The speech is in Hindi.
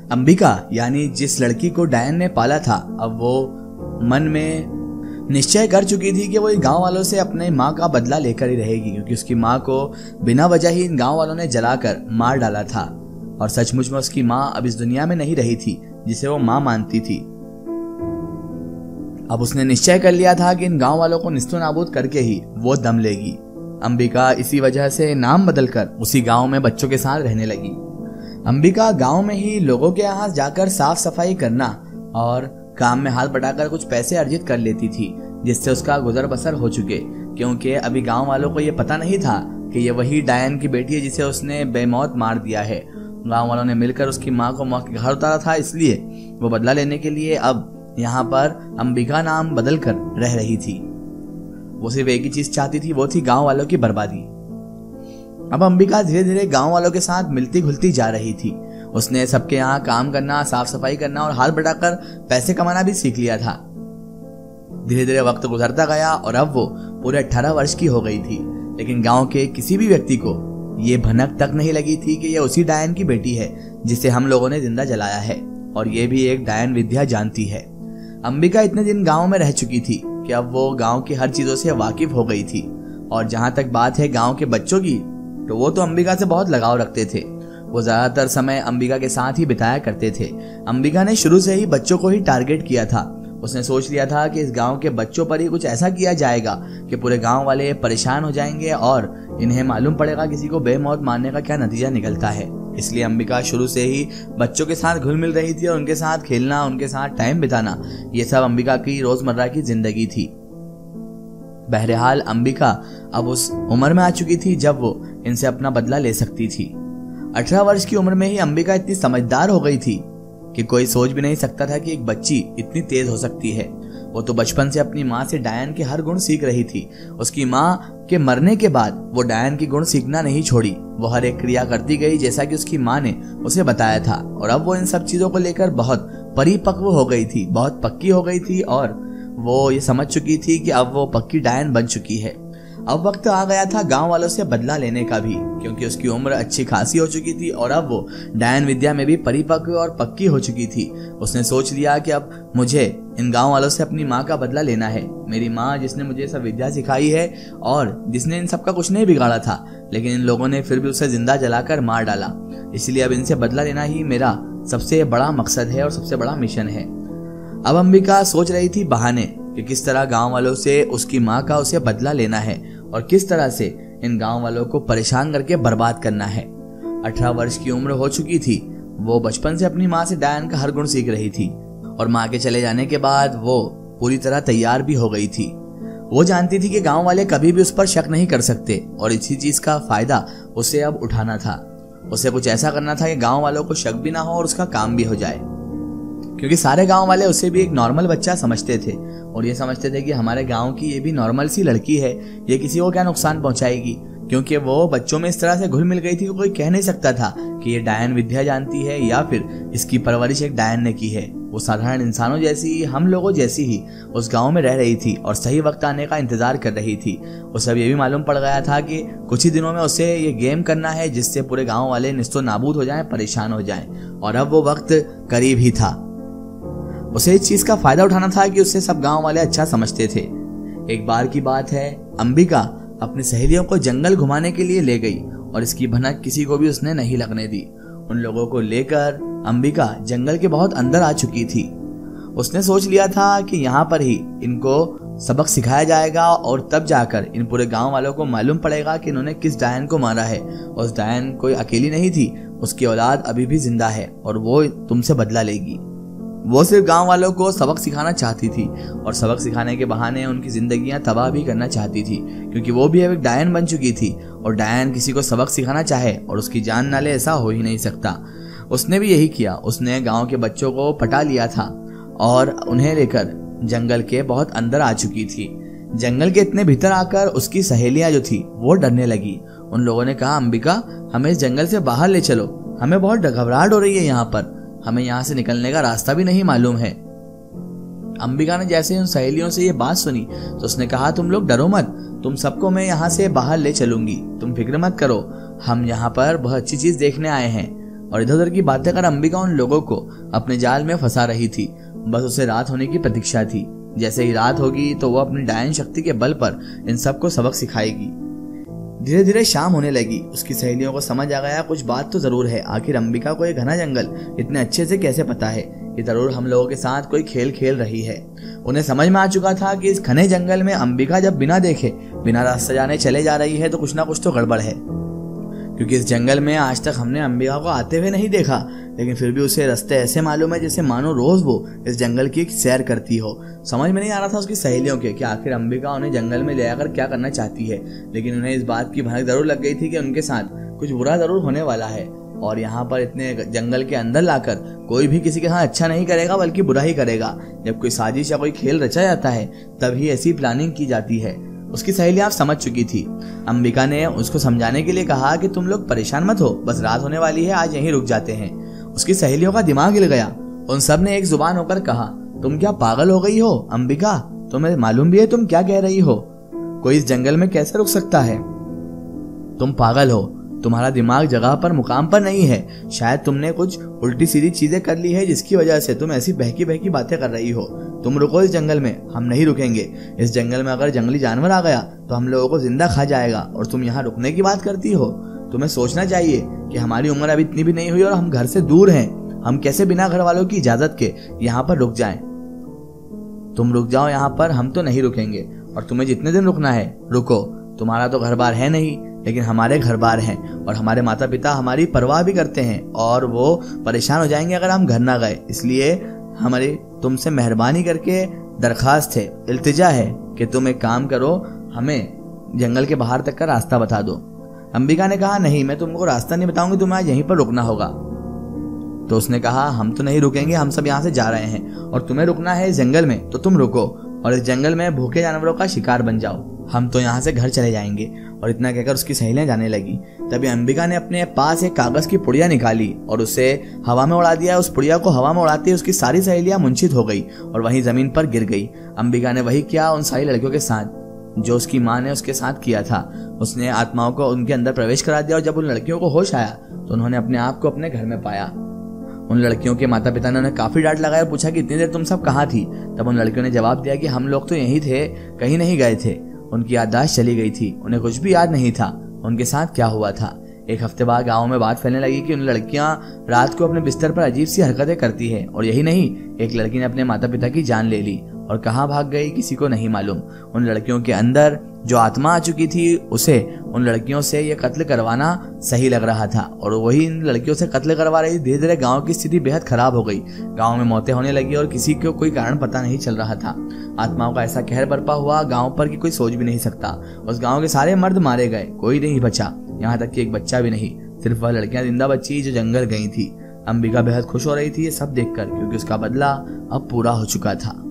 अंबिका यानी जिस लड़की को डायन ने पाला था, अब वो मन में निश्चय कर चुकी थी कि वो इन गांव वालों से अपने माँ का बदला लेकर ही रहेगी, क्योंकि उसकी माँ को बिना वजह ही इन गांव वालों ने जलाकर मार डाला था और सचमुच में उसकी माँ अब इस दुनिया में नहीं रही थी जिसे वो माँ मानती थी। अब उसने निश्चय कर लिया था कि इन गांव वालों को निस्तो नाबूद करके ही वो दम लेगी। अंबिका इसी वजह से नाम बदलकर उसी गांव में बच्चों के साथ रहने लगी। अंबिका गांव में ही लोगों के यहाँ जाकर साफ सफाई करना और काम में हाथ बटाकर कुछ पैसे अर्जित कर लेती थी, जिससे उसका गुजर बसर हो चुके, क्योंकि अभी गांव वालों को ये पता नहीं था कि ये वही डायन की बेटी है जिसे उसने बेमौत मार दिया है। गांव वालों ने मिलकर उसकी माँ को मौत के घर उतारा था, इसलिए वो बदला लेने के लिए अब यहाँ पर अंबिका नाम बदल कर रह रही थी। वो सिर्फ एक ही चीज चाहती थी, वो थी गांव वालों की बर्बादी। अब अंबिका धीरे धीरे गांव वालों के साथ मिलती घुलती जा रही थी। उसने सबके यहाँ काम करना, साफ सफाई करना और हाथ बटाकर पैसे कमाना भी सीख लिया था। धीरे धीरे वक्त गुजरता गया और अब वो पूरे 18 वर्ष की हो गई थी, लेकिन गांव के किसी भी व्यक्ति को ये भनक तक नहीं लगी थी कि ये उसी डायन की बेटी है जिसे हम लोगों ने जिंदा जलाया है, और ये भी एक डायन विद्या जानती है। अंबिका इतने दिन गांव में रह चुकी थी कि अब वो गांव की हर चीजों से वाकिफ हो गई थी। और जहां तक बात है गांव के बच्चों की, तो वो तो अंबिका से बहुत लगाव रखते थे। वो ज्यादातर समय अंबिका के साथ ही बिताया करते थे। अंबिका ने शुरू से ही बच्चों को ही टारगेट किया था। उसने सोच लिया था कि इस गांव के बच्चों पर ही कुछ ऐसा किया जाएगा कि पूरे गांव वाले परेशान हो जाएंगे और इन्हें मालूम पड़ेगा किसी को बेमौत मारने का क्या नतीजा निकलता है। इसलिए अंबिका शुरू से ही बच्चों के साथ घुल मिल रही थी और उनके साथ खेलना, उनके साथ टाइम बिताना, ये सब अंबिका की रोजमर्रा की जिंदगी थी। बहरहाल अंबिका अब उस उम्र में आ चुकी थी जब वो इनसे अपना बदला ले सकती थी। 18 वर्ष की उम्र में ही अंबिका इतनी समझदार हो गई थी कि कोई सोच भी नहीं सकता था कि एक बच्ची इतनी तेज हो सकती है। वो तो बचपन से अपनी माँ से डायन के हर गुण सीख रही थी। उसकी माँ के मरने के बाद वो डायन की गुण सीखना नहीं छोड़ी। वो हर एक क्रिया करती गई जैसा कि उसकी माँ ने उसे बताया था, और अब वो इन सब चीजों को लेकर बहुत परिपक्व हो गई थी, बहुत पक्की हो गई थी, और वो ये समझ चुकी थी कि अब वो पक्की डायन बन चुकी है। अब वक्त आ गया था गांव वालों से बदला लेने का भी, क्योंकि उसकी उम्र अच्छी खासी हो चुकी थी और अब वो डायन विद्या में भी परिपक्व और पक्की हो चुकी थी। उसने सोच लिया कि अब मुझे इन गांव वालों से अपनी माँ का बदला लेना है। मेरी माँ जिसने मुझे सब विद्या सिखाई है और जिसने इन सबका कुछ नहीं बिगाड़ा था, लेकिन इन लोगों ने फिर भी उसे जिंदा जलाकर मार डाला। इसलिए अब इनसे बदला लेना ही मेरा सबसे बड़ा मकसद है और सबसे बड़ा मिशन है। अब अंबिका सोच रही थी बहाने कि किस तरह गांव वालों से उसकी माँ का उसे बदला लेना है और किस तरह से इन गांव वालों को परेशान करके बर्बाद करना है। 18 वर्ष की उम्र हो चुकी थी। वो बचपन से अपनी माँ से डायन का हर गुण सीख रही थी और माँ के चले जाने के बाद वो पूरी तरह तैयार भी हो गई थी। वो जानती थी कि गांव वाले कभी भी उस पर शक नहीं कर सकते और इसी चीज का फायदा उसे अब उठाना था। उसे कुछ ऐसा करना था कि गांव वालों को शक भी ना हो और उसका काम भी हो जाए, क्योंकि सारे गांव वाले उसे भी एक नॉर्मल बच्चा समझते थे और ये समझते थे कि हमारे गांव की ये भी नॉर्मल सी लड़की है, ये किसी को क्या नुकसान पहुंचाएगी। क्योंकि वो बच्चों में इस तरह से घुल मिल गई थी कि कोई कह नहीं सकता था कि ये डायन विद्या जानती है या फिर इसकी परवरिश एक डायन ने की है। वो साधारण इंसानों जैसी, हम लोगों जैसी ही उस गांव में रह रही थी और सही वक्त आने का इंतजार कर रही थी। उसे अब ये भी मालूम पड़ गया था कि कुछ ही दिनों में उसे ये गेम करना है जिससे पूरे गाँव वाले निस्तो नाबूद हो जाए, परेशान हो जाए, और अब वो वक्त करीब ही था। उसे इस चीज का फायदा उठाना था कि उससे सब गांव वाले अच्छा समझते थे। एक बार की बात है, अंबिका अपनी सहेलियों को जंगल घुमाने के लिए ले गई और इसकी भनक किसी को भी उसने नहीं लगने दी। उन लोगों को लेकर अंबिका जंगल के बहुत अंदर आ चुकी थी। उसने सोच लिया था कि यहाँ पर ही इनको सबक सिखाया जाएगा और तब जाकर इन पूरे गांव वालों को मालूम पड़ेगा कि इन्होंने किस डायन को मारा है। उस डायन कोई अकेली नहीं थी, उसकी औलाद अभी भी जिंदा है और वो तुमसे बदला लेगी। वो सिर्फ गांव वालों को सबक सिखाना चाहती थी और सबक सिखाने के बहाने उनकी जिंदगियां तबाह भी करना चाहती थी, क्योंकि वो भी अब एक डायन बन चुकी थी और डायन किसी को सबक सिखाना चाहे और उसकी जान ना ले, ऐसा हो ही नहीं सकता। उसने भी यही किया। उसने गांव के बच्चों को पटा लिया था और उन्हें लेकर जंगल के बहुत अंदर आ चुकी थी। जंगल के इतने भीतर आकर उसकी सहेलियां जो थी वो डरने लगी। उन लोगों ने कहा, अंबिका हमें इस जंगल से बाहर ले चलो, हमें बहुत घबराहट हो रही है यहाँ पर, हमें यहाँ से निकलने का रास्ता भी नहीं मालूम है। अंबिका ने जैसे उन सहेलियों से ये बात सुनी तो उसने कहा, तुम लोग डरो मत, तुम सबको मैं यहाँ से बाहर ले चलूंगी, तुम फिक्र मत करो, हम यहाँ पर बहुत अच्छी चीज देखने आए हैं। और इधर उधर की बातें कर अंबिका उन लोगों को अपने जाल में फंसा रही थी। बस उसे रात होने की प्रतीक्षा थी। जैसे ही रात होगी तो वो अपनी डायन शक्ति के बल पर इन सबको सबक सिखाएगी। धीरे धीरे शाम होने लगी। उसकी सहेलियों को समझ आ गया कुछ बात तो जरूर है। आखिर अंबिका को ये घना जंगल इतने अच्छे से कैसे पता है? ये जरूर हम लोगों के साथ कोई खेल खेल रही है। उन्हें समझ में आ चुका था कि इस घने जंगल में अंबिका जब बिना देखे बिना रास्ता जाने चले जा रही है तो कुछ ना कुछ तो गड़बड़ है, क्योंकि इस जंगल में आज तक हमने अंबिका को आते हुए नहीं देखा, लेकिन फिर भी उसे रास्ते ऐसे मालूम है जैसे मानो रोज वो इस जंगल की सैर करती हो। समझ में नहीं आ रहा था उसकी सहेलियों के कि आखिर अंबिका उन्हें जंगल में ले आकर क्या करना चाहती है, लेकिन उन्हें इस बात की भनक जरूर लग गई थी कि उनके साथ कुछ बुरा जरूर होने वाला है। और यहाँ पर इतने जंगल के अंदर लाकर कोई भी किसी के साथ अच्छा नहीं करेगा बल्कि बुरा ही करेगा। जब कोई साजिश या कोई खेल रचा जाता है तभी ऐसी प्लानिंग की जाती है। उसकी सहेलियां समझ चुकी थी। अंबिका ने उसको समझाने के लिए कहा कि तुम लोग परेशान मत हो, बस रात होने वाली है, आज यहीं रुक जाते हैं। उसकी सहेलियों का दिमाग हिल गया। उन सब ने एक जुबान होकर कहा, तुम क्या पागल हो गई हो अंबिका? तुम्हें मालूम भी है तुम क्या कह रही हो? कोई इस जंगल में कैसे रुक सकता है? तुम पागल हो, तुम्हारा दिमाग जगह पर मुकाम पर नहीं है। शायद तुमने कुछ उल्टी सीधी चीजें कर ली है जिसकी वजह से तुम ऐसी बहकी बहकी बातें कर रही हो। तुम रुको इस जंगल में, हम नहीं रुकेंगे। इस जंगल में अगर जंगली जानवर आ गया तो हम लोगों को जिंदा खा जाएगा और तुम यहाँ रुकने की बात करती हो। तुम्हें सोचना चाहिए कि हमारी उम्र अभी इतनी भी नहीं हुई और हम घर से दूर हैं। हम कैसे बिना घर वालों की इजाजत के यहाँ पर रुक जाएं? तुम रुक जाओ यहाँ पर, हम तो नहीं रुकेंगे। और तुम्हें जितने दिन रुकना है रुको। तुम्हारा तो घर बार है नहीं, लेकिन हमारे घर बार हैं और हमारे माता पिता हमारी परवाह भी करते हैं और वो परेशान हो जाएंगे अगर हम घर ना गए। इसलिए हमारी तुमसे मेहरबानी करके दरखास्त है, इल्तिजा है कि तुम एक काम करो, हमें जंगल के बाहर तक का रास्ता बता दो। अंबिका ने कहा, नहीं, मैं तुमको रास्ता नहीं बताऊंगी, तुम्हें आज यहीं पर रुकना होगा। तो उसने कहा, हम तो नहीं रुकेंगे, हम सब यहाँ से जा रहे हैं और तुम्हें रुकना है इस जंगल में तो तुम रुको और इस जंगल में भूखे जानवरों का शिकार बन जाओ। हम तो यहाँ से घर चले जाएंगे। और इतना कहकर उसकी सहेलियां जाने लगी। तभी अंबिका ने अपने पास एक कागज की पुड़िया निकाली और उसे हवा में उड़ा दिया। उस पुड़िया को हवा में उड़ाते उसकी सारी सहेलियां मूंछित हो गई और वहीं जमीन पर गिर गई। अंबिका ने वही किया उन सारी लड़कियों के साथ जो उसकी माँ ने उसके साथ किया था। उसने आत्माओं को उनके अंदर प्रवेश करा दिया और जब उन लड़कियों को होश आया तो उन्होंने अपने आप को अपने घर में पाया। उन लड़कियों के माता पिता ने उन्हें काफी डांट लगाया और पूछा कि इतनी देर तुम सब कहाँ थी? तब उन लड़कियों ने जवाब दिया कि हम लोग तो यहीं थे, कहीं नहीं गए थे। उनकी याददाश्त चली गई थी, उन्हें कुछ भी याद नहीं था उनके साथ क्या हुआ था। एक हफ्ते बाद गांव में बात फैलने लगी कि उन लड़कियां रात को अपने बिस्तर पर अजीब सी हरकतें करती है। और यही नहीं, एक लड़की ने अपने माता पिता की जान ले ली और कहाँ भाग गई किसी को नहीं मालूम। उन लड़कियों के अंदर जो आत्मा आ चुकी थी उसे उन लड़कियों से ये कत्ल करवाना सही लग रहा था और वही इन लड़कियों से कत्ल करवा रही। धीरे धीरे गांव की स्थिति बेहद खराब हो गई। गांव में मौतें होने लगी और किसी को कोई कारण पता नहीं चल रहा था। आत्माओं का ऐसा कहर बरपा हुआ गांव पर कि कोई सोच भी नहीं सकता। उस गांव के सारे मर्द मारे गए, कोई नहीं बचा, यहाँ तक कि एक बच्चा भी नहीं। सिर्फ वह लड़कियां जिंदा बची जो जंगल गई थी। अंबिका बेहद खुश हो रही थी ये सब देखकर, क्योंकि उसका बदला अब पूरा हो चुका था।